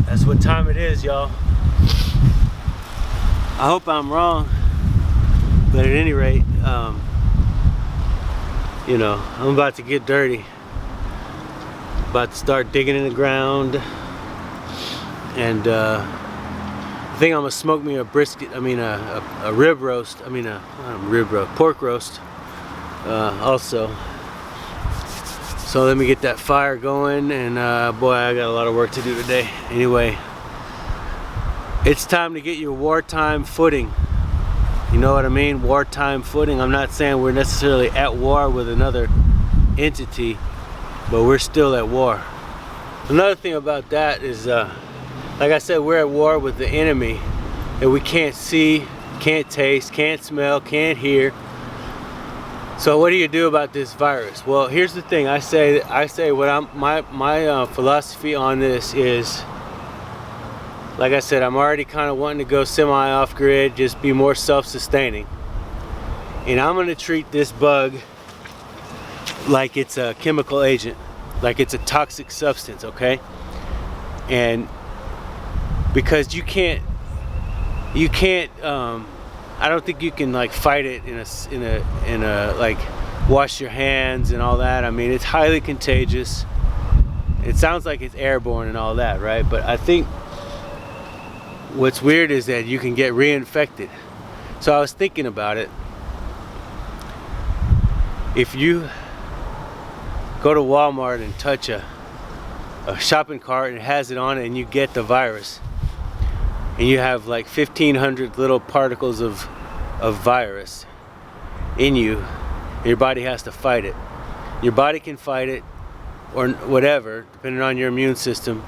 That's what time it is, y'all. I hope I'm wrong, but at any rate, you know, I'm about to get dirty. About to start digging in the ground, and I think I'm gonna smoke me a brisket. I mean a rib roast. I mean pork roast. Also. So let me get that fire going, and boy, I got a lot of work to do today. Anyway, it's time to get your wartime footing. You know what I mean? Wartime footing. I'm not saying we're necessarily at war with another entity, but we're still at war. Another thing about that is, like I said, we're at war with the enemy that we can't see, can't taste, can't smell, can't hear. So what do you do about this virus? Well, here's the thing. I say what my philosophy on this is, like I said, I'm already kind of wanting to go semi off grid, just be more self-sustaining. And I'm going to treat this bug like it's a chemical agent, like it's a toxic substance, okay? And because you can't I don't think you can like fight it in a like wash your hands and all that. I mean, it's highly contagious. It sounds like it's airborne and all that, right? But I think what's weird is that you can get reinfected. So I was thinking about it. If you go to Walmart and touch a shopping cart and it has it on it, and you get the virus, and you have like 1,500 little particles of virus in you, your body has to fight it. Your body can fight it or whatever, depending on your immune system.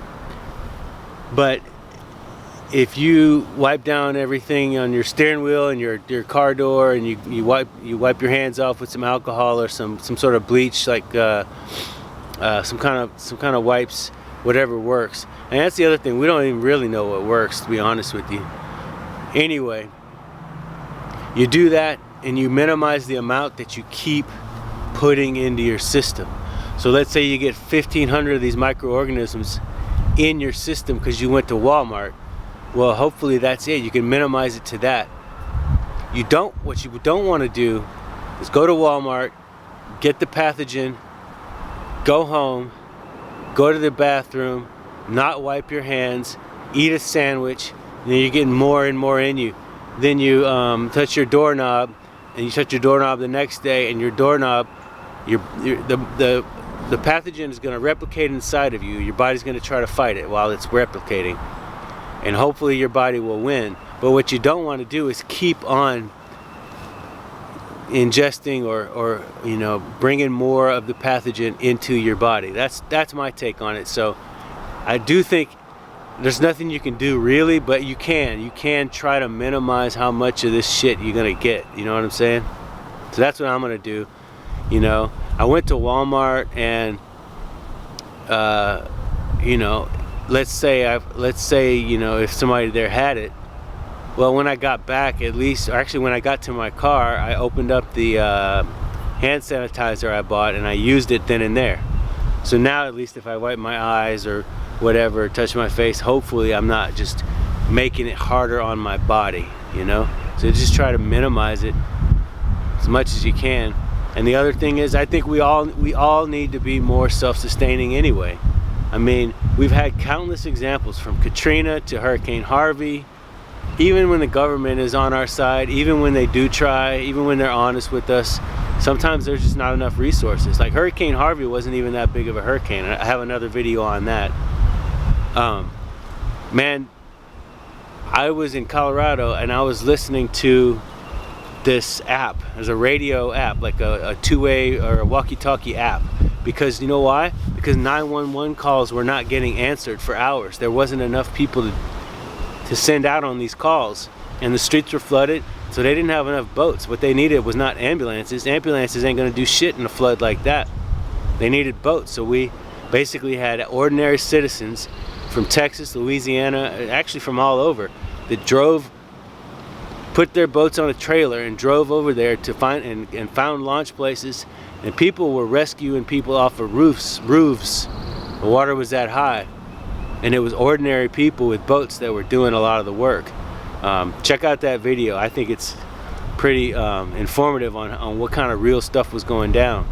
But if you wipe down everything on your steering wheel and your car door, and you wipe your hands off with some alcohol or some sort of bleach, like some kind of wipes, whatever works. And that's the other thing, we don't even really know what works, to be honest with you. Anyway, you do that and you minimize the amount that you keep putting into your system. So let's say you get 1,500 of these microorganisms in your system because you went to Walmart. Well, hopefully that's it. You can minimize it to that. What you don't want to do is go to Walmart, get the pathogen, go home, go to the bathroom, not wipe your hands, eat a sandwich, and then you're getting more and more in you. Then you touch your doorknob, and you touch your doorknob the next day, and your doorknob, the pathogen is going to replicate inside of you. Your body's going to try to fight it while it's replicating, and hopefully your body will win. But what you don't want to do is keep on ingesting or you know, bringing more of the pathogen into your body. That's my take on it. So I do think there's nothing you can do really, but you can try to minimize how much of this shit you're gonna get. You know what I'm saying? So that's what I'm gonna do. You know, I went to Walmart, and you know, let's say you know, if somebody there had it, well, when I got back, at least, or actually when I got to my car, I opened up the hand sanitizer I bought, and I used it then and there. So now at least if I wipe my eyes or whatever, touch my face, hopefully I'm not just making it harder on my body, you know? So just try to minimize it as much as you can. And the other thing is, I think we all need to be more self-sustaining anyway. I mean, we've had countless examples from Katrina to Hurricane Harvey. Even when the government is on our side, even when they do try, even when they're honest with us, sometimes there's just not enough resources. Like Hurricane Harvey wasn't even that big of a hurricane. I have another video on that. Man, I was in Colorado and I was listening to this app. There's a radio app, like a two-way or a walkie-talkie app. Because you know why? Because 911 calls were not getting answered for hours. There wasn't enough people to send out on these calls, and the streets were flooded, so they didn't have enough boats. What they needed was not ambulances. Ambulances ain't gonna do shit in a flood like that. They needed boats. So we basically had ordinary citizens from Texas, Louisiana, actually from all over, that put their boats on a trailer and drove over there to find and found launch places, and people were rescuing people off of roofs. The water was that high. and it was ordinary people with boats that were doing a lot of the work. Check out that video. I think it's pretty informative on what kind of real stuff was going down.